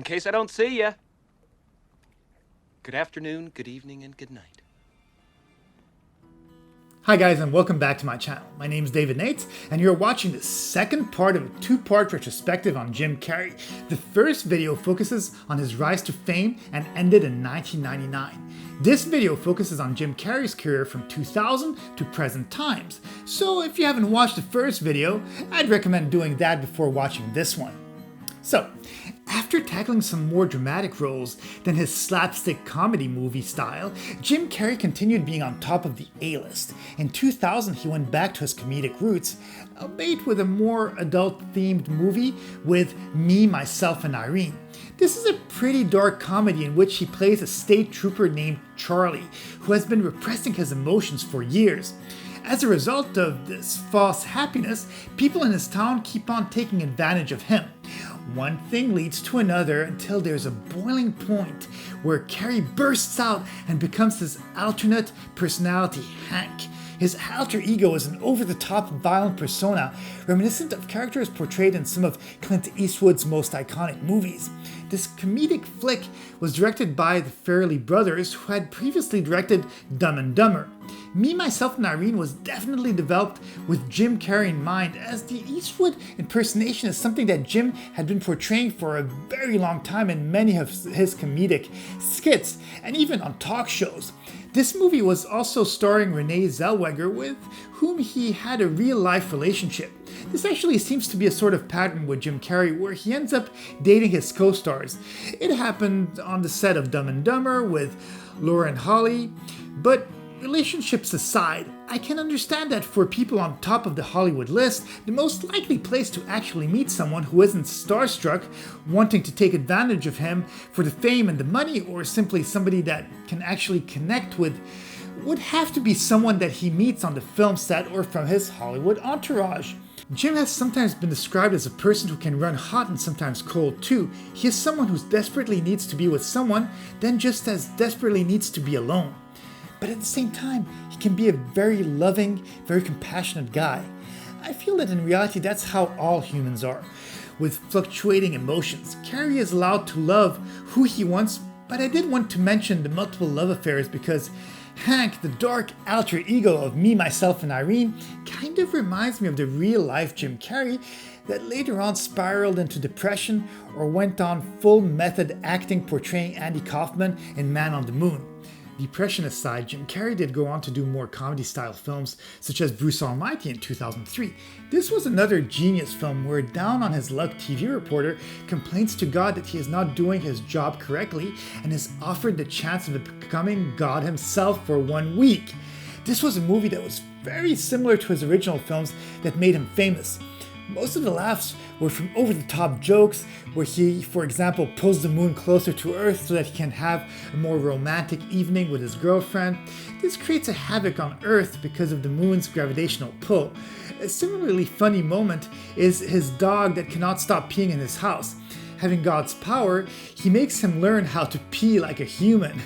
In case I don't see ya. Good afternoon, good evening, and good night. Hi guys, and welcome back to my channel. My name is David Nates, and you're watching the second part of a two-part retrospective on Jim Carrey. The first video focuses on his rise to fame and ended in 1999. This video focuses on Jim Carrey's career from 2000 to present times. So if you haven't watched the first video, I'd recommend doing that before watching this one. So, after tackling some more dramatic roles than his slapstick comedy movie style, Jim Carrey continued being on top of the A-list. In 2000, he went back to his comedic roots, albeit with a more adult-themed movie with Me, Myself, and Irene. This is a pretty dark comedy in which he plays a state trooper named Charlie, who has been repressing his emotions for years. As a result of this false happiness, people in his town keep on taking advantage of him. One thing leads to another until there's a boiling point where Carrey bursts out and becomes his alternate personality, Hank. His alter ego is an over-the-top violent persona reminiscent of characters portrayed in some of Clint Eastwood's most iconic movies. This comedic flick was directed by the Farrelly brothers, who had previously directed Dumb and Dumber. Me, Myself, and Irene was definitely developed with Jim Carrey in mind, as the Eastwood impersonation is something that Jim had been portraying for a very long time in many of his comedic skits, and even on talk shows. This movie was also starring Renee Zellweger, with whom he had a real-life relationship. This actually seems to be a sort of pattern with Jim Carrey, where he ends up dating his co-stars. It happened on the set of Dumb and Dumber with Lauren Holly, but relationships aside, I can understand that for people on top of the Hollywood list, the most likely place to actually meet someone who isn't starstruck, wanting to take advantage of him for the fame and the money, or simply somebody that can actually connect with, would have to be someone that he meets on the film set or from his Hollywood entourage. Jim has sometimes been described as a person who can run hot and sometimes cold too. He is someone who desperately needs to be with someone, then just as desperately needs to be alone. But at the same time, he can be a very loving, very compassionate guy. I feel that in reality that's how all humans are. With fluctuating emotions, Carrey is allowed to love who he wants, but I did want to mention the multiple love affairs because Hank, the dark alter ego of Me, Myself, and Irene, kind of reminds me of the real-life Jim Carrey that later on spiraled into depression or went on full method acting portraying Andy Kaufman in Man on the Moon. Depression aside, Jim Carrey did go on to do more comedy-style films, such as Bruce Almighty in 2003. This was another genius film where down on his luck TV reporter complains to God that he is not doing his job correctly and is offered the chance of becoming God himself for 1 week. This was a movie that was very similar to his original films that made him famous. Most of the laughs were from over-the-top jokes, where he, for example, pulls the moon closer to Earth so that he can have a more romantic evening with his girlfriend. This creates a havoc on Earth because of the moon's gravitational pull. A similarly funny moment is his dog that cannot stop peeing in his house. Having God's power, he makes him learn how to pee like a human.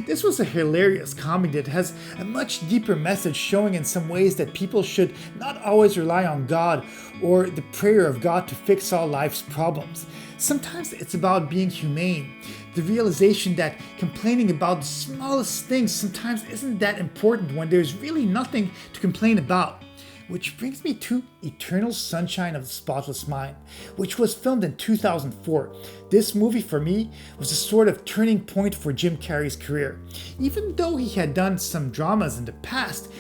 This was a hilarious comedy that has a much deeper message, showing in some ways that people should not always rely on God or the prayer of God to fix all life's problems. Sometimes it's about being humane. The realization that complaining about the smallest things sometimes isn't that important when there's really nothing to complain about. Which brings me to Eternal Sunshine of the Spotless Mind, which was filmed in 2004. This movie for me was a sort of turning point for Jim Carrey's career. Even though he had done some dramas in the past,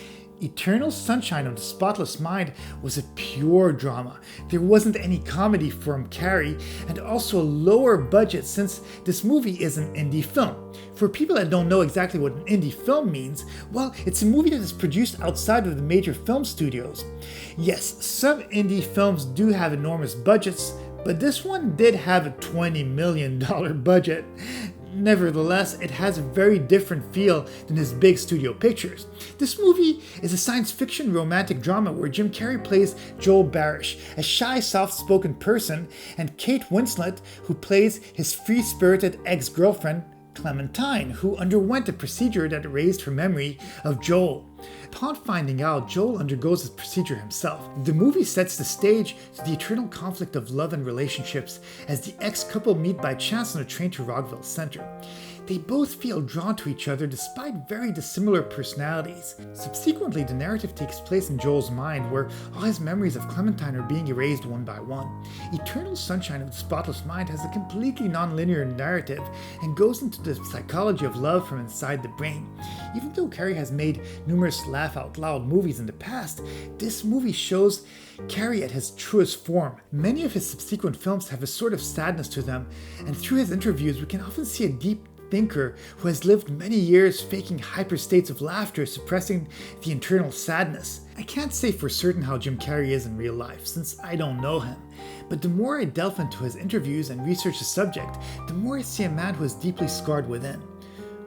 Eternal Sunshine of the Spotless Mind was a pure drama. There wasn't any comedy from Carrey, and also a lower budget since this movie is an indie film. For people that don't know exactly what an indie film means, well, it's a movie that is produced outside of the major film studios. Yes, some indie films do have enormous budgets, but this one did have a $20 million budget. Nevertheless, it has a very different feel than his big studio pictures. This movie is a science fiction romantic drama where Jim Carrey plays Joel Barish, a shy, soft-spoken person, and Kate Winslet, who plays his free-spirited ex-girlfriend, Clementine, who underwent a procedure that erased her memory of Joel. Upon finding out, Joel undergoes this procedure himself. The movie sets the stage to the eternal conflict of love and relationships as the ex-couple meet by chance on a train to Rockville Center. They both feel drawn to each other despite very dissimilar personalities. Subsequently, the narrative takes place in Joel's mind where all his memories of Clementine are being erased one by one. Eternal Sunshine of the Spotless Mind has a completely non-linear narrative and goes into the psychology of love from inside the brain. Even though Carrey has made numerous laugh-out-loud movies in the past, this movie shows Carrey at his truest form. Many of his subsequent films have a sort of sadness to them, and through his interviews we can often see a deep thinker who has lived many years faking hyper states of laughter, suppressing the internal sadness. I can't say for certain how Jim Carrey is in real life, since I don't know him, but the more I delve into his interviews and research the subject, the more I see a man who is deeply scarred within.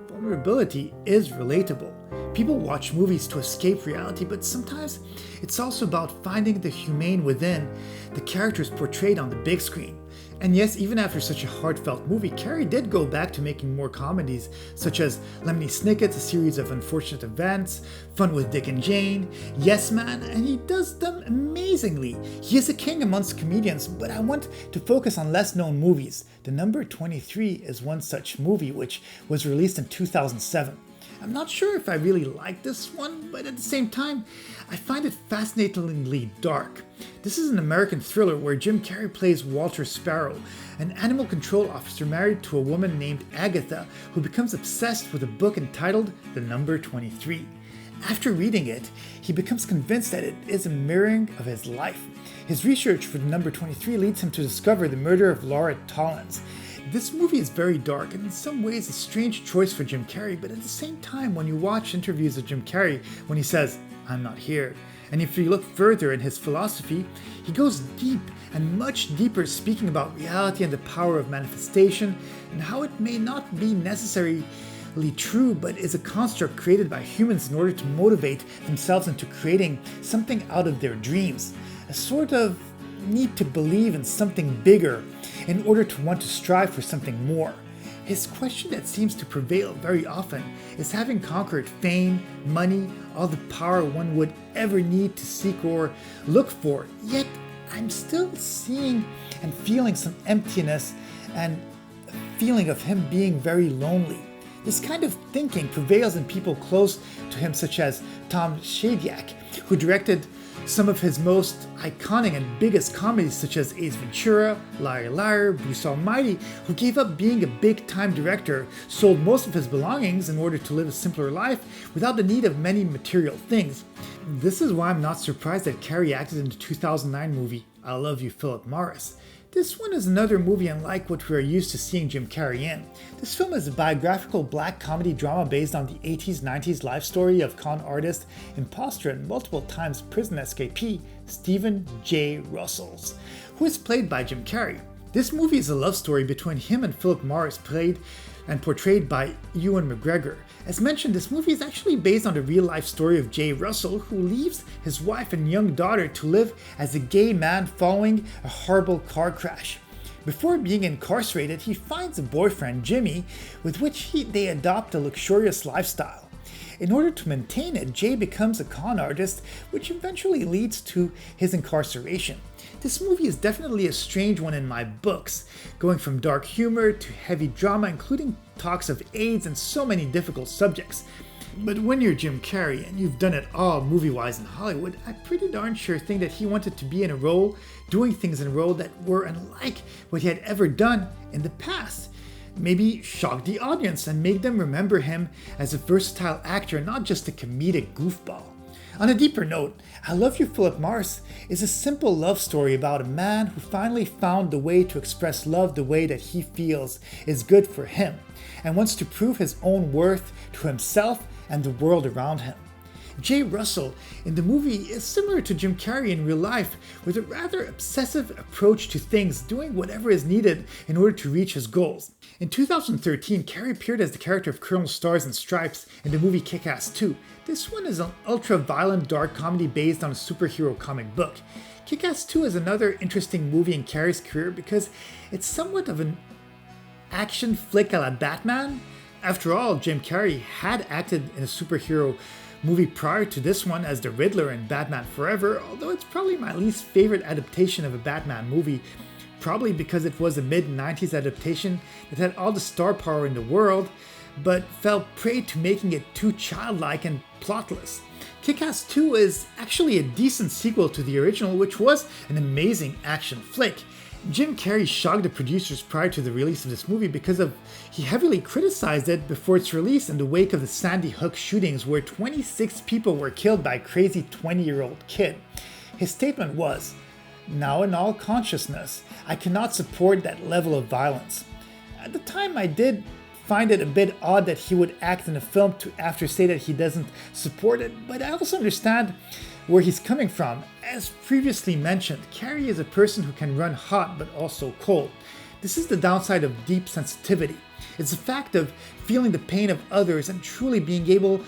Vulnerability is relatable. People watch movies to escape reality, but sometimes it's also about finding the humane within the characters portrayed on the big screen. And yes, even after such a heartfelt movie, Carrey did go back to making more comedies, such as Lemony Snicket's A Series of Unfortunate Events, Fun with Dick and Jane, Yes Man, and he does them amazingly. He is a king amongst comedians, but I want to focus on less known movies. The Number 23 is one such movie, which was released in 2007. I'm not sure if I really like this one, but at the same time, I find it fascinatingly dark. This is an American thriller where Jim Carrey plays Walter Sparrow, an animal control officer married to a woman named Agatha who becomes obsessed with a book entitled The Number 23. After reading it, he becomes convinced that it is a mirroring of his life. His research for The Number 23 leads him to discover the murder of Laura Tollins. This movie is very dark and in some ways a strange choice for Jim Carrey, but at the same time, when you watch interviews of Jim Carrey when he says, "I'm not here," and if you look further in his philosophy, he goes deep and much deeper, speaking about reality and the power of manifestation and how it may not be necessarily true but is a construct created by humans in order to motivate themselves into creating something out of their dreams. A sort of need to believe in something bigger in order to want to strive for something more. His question that seems to prevail very often is, having conquered fame, money, all the power one would ever need to seek or look for, yet I'm still seeing and feeling some emptiness and a feeling of him being very lonely. This kind of thinking prevails in people close to him, such as Tom Shadyac, who directed some of his most iconic and biggest comedies such as Ace Ventura, Liar Liar, Bruce Almighty, who gave up being a big-time director, sold most of his belongings in order to live a simpler life without the need of many material things. This is why I'm not surprised that Carrey acted in the 2009 movie I Love You, Philip Morris. This one is another movie unlike what we are used to seeing Jim Carrey in. This film is a biographical black comedy drama based on the 80s-90s life story of con artist, imposter, and multiple times prison escapee Stephen J. Russell, who is played by Jim Carrey. This movie is a love story between him and Philip Morris, played and portrayed by Ewan McGregor. As mentioned, this movie is actually based on the real-life story of Jay Russell, who leaves his wife and young daughter to live as a gay man following a horrible car crash. Before being incarcerated, he finds a boyfriend, Jimmy, with which they adopt a luxurious lifestyle. In order to maintain it, Jay becomes a con artist, which eventually leads to his incarceration. This movie is definitely a strange one in my books, going from dark humor to heavy drama, including talks of AIDS and so many difficult subjects. But when you're Jim Carrey and you've done it all movie-wise in Hollywood, I pretty darn sure think that he wanted to be in a role, doing things in a role that were unlike what he had ever done in the past. Maybe shock the audience and make them remember him as a versatile actor, not just a comedic goofball. On a deeper note, I Love You, Philip Morris is a simple love story about a man who finally found the way to express love the way that he feels is good for him, and wants to prove his own worth to himself and the world around him. Jay Russell in the movie is similar to Jim Carrey in real life, with a rather obsessive approach to things, doing whatever is needed in order to reach his goals. In 2013, Carrey appeared as the character of Colonel Stars and Stripes in the movie Kick-Ass 2. This one is an ultra-violent dark comedy based on a superhero comic book. Kick-Ass 2 is another interesting movie in Carrey's career because it's somewhat of an action flick a la Batman. After all, Jim Carrey had acted in a superhero movie prior to this one as the Riddler in Batman Forever, although it's probably my least favorite adaptation of a Batman movie, probably because it was a mid-90s adaptation that had all the star power in the world, but fell prey to making it too childlike and plotless. Kick-Ass 2 is actually a decent sequel to the original, which was an amazing action flick. Jim Carrey shocked the producers prior to the release of this movie because he heavily criticized it before its release in the wake of the Sandy Hook shootings, where 26 people were killed by a crazy 20-year-old kid. His statement was, "Now in all consciousness, I cannot support that level of violence." At the time, I did find it a bit odd that he would act in a film after say that he doesn't support it, but I also understand where he's coming from. As previously mentioned, Carrey is a person who can run hot but also cold. This is the downside of deep sensitivity. It's the fact of feeling the pain of others and truly being able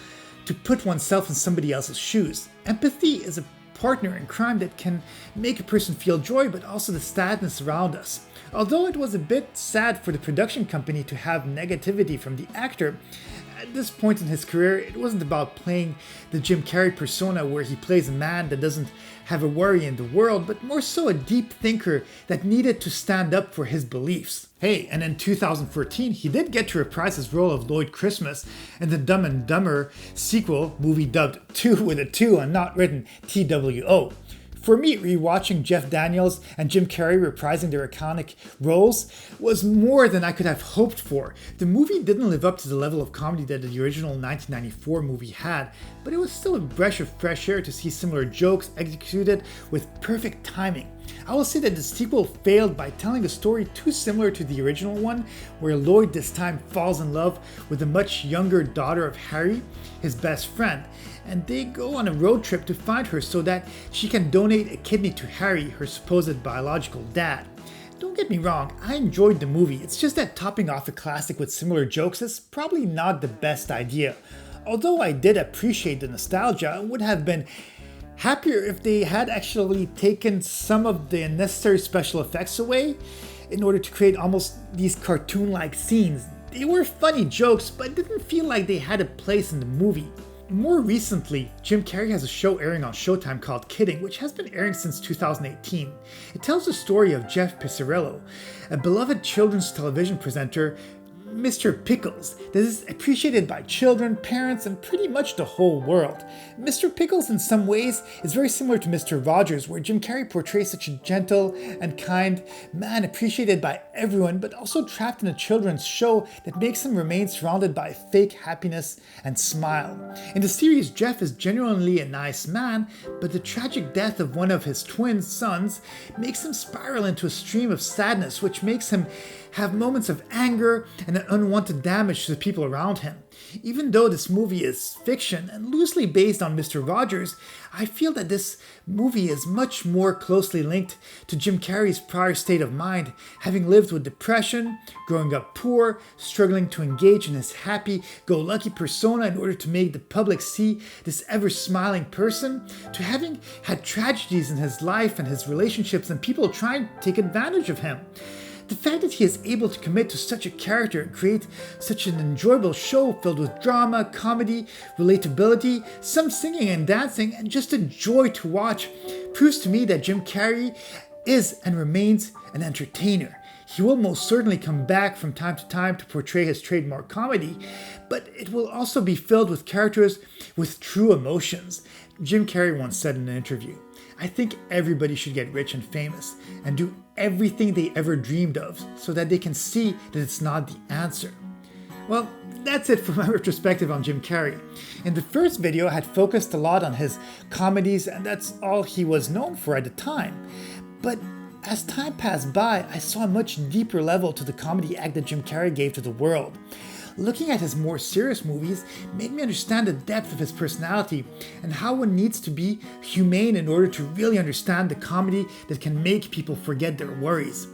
to put oneself in somebody else's shoes. Empathy is a partner in crime that can make a person feel joy but also the sadness around us. Although it was a bit sad for the production company to have negativity from the actor, at this point in his career, it wasn't about playing the Jim Carrey persona where he plays a man that doesn't have a worry in the world, but more so a deep thinker that needed to stand up for his beliefs. Hey, and in 2014, he did get to reprise his role of Lloyd Christmas in the Dumb and Dumber sequel, movie dubbed 2 with a 2 and not written TWO. For me, rewatching Jeff Daniels and Jim Carrey reprising their iconic roles was more than I could have hoped for. The movie didn't live up to the level of comedy that the original 1994 movie had, but it was still a breath of fresh air to see similar jokes executed with perfect timing. I will say that the sequel failed by telling a story too similar to the original one, where Lloyd this time falls in love with a much younger daughter of Harry, his best friend, and they go on a road trip to find her so that she can donate a kidney to Harry, her supposed biological dad. Don't get me wrong, I enjoyed the movie, it's just that topping off a classic with similar jokes is probably not the best idea. Although I did appreciate the nostalgia, I would have been happier if they had actually taken some of the unnecessary special effects away in order to create almost these cartoon-like scenes. They were funny jokes, but it didn't feel like they had a place in the movie. More recently, Jim Carrey has a show airing on Showtime called Kidding, which has been airing since 2018. It tells the story of Jeff Pizzarello, a beloved children's television presenter, Mr. Pickles, that is appreciated by children, parents, and pretty much the whole world. Mr. Pickles in some ways is very similar to Mr. Rogers, where Jim Carrey portrays such a gentle and kind man appreciated by everyone, but also trapped in a children's show that makes him remain surrounded by fake happiness and smile. In the series, Jeff is genuinely a nice man, but the tragic death of one of his twin sons makes him spiral into a stream of sadness, which makes him have moments of anger and an unwanted damage to the people around him. Even though this movie is fiction and loosely based on Mr. Rogers, I feel that this movie is much more closely linked to Jim Carrey's prior state of mind, having lived with depression, growing up poor, struggling to engage in his happy-go-lucky persona in order to make the public see this ever-smiling person, to having had tragedies in his life and his relationships and people trying to take advantage of him. The fact that he is able to commit to such a character and create such an enjoyable show filled with drama, comedy, relatability, some singing and dancing, and just a joy to watch proves to me that Jim Carrey is and remains an entertainer. He will most certainly come back from time to time to portray his trademark comedy, but it will also be filled with characters with true emotions. Jim Carrey once said in an interview, "I think everybody should get rich and famous and do everything they ever dreamed of so that they can see that it's not the answer." Well, that's it for my retrospective on Jim Carrey. In the first video, I had focused a lot on his comedies, and that's all he was known for at the time. But as time passed by, I saw a much deeper level to the comedy act that Jim Carrey gave to the world. Looking at his more serious movies made me understand the depth of his personality and how one needs to be humane in order to really understand the comedy that can make people forget their worries.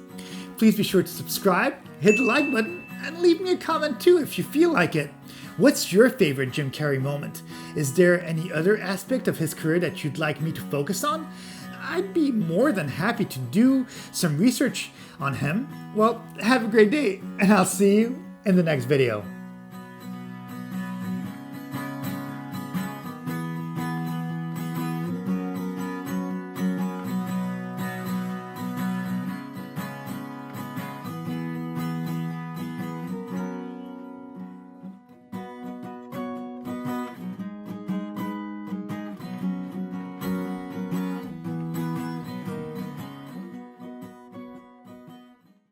Please be sure to subscribe, hit the like button, and leave me a comment too if you feel like it. What's your favorite Jim Carrey moment? Is there any other aspect of his career that you'd like me to focus on? I'd be more than happy to do some research on him. Well, have a great day, and I'll see you in the next video.